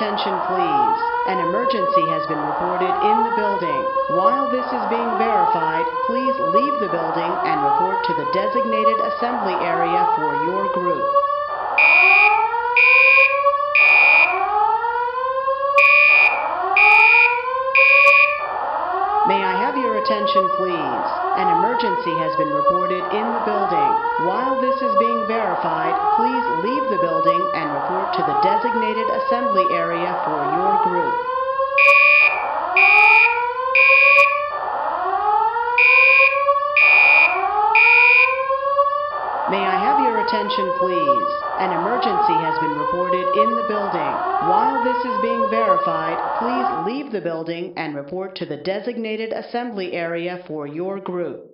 attention, please? An emergency has been reported in the building. While this is being verified, please leave the building and report to the designated assembly area for your group. May I have your attention, please? An emergency has been reported in the building. While this is being verified, please leave the building and report to the designated assembly area for your group. May I have your attention, please? An emergency has been reported in the building. While this is being verified, please leave the building and report to the designated assembly area for your group.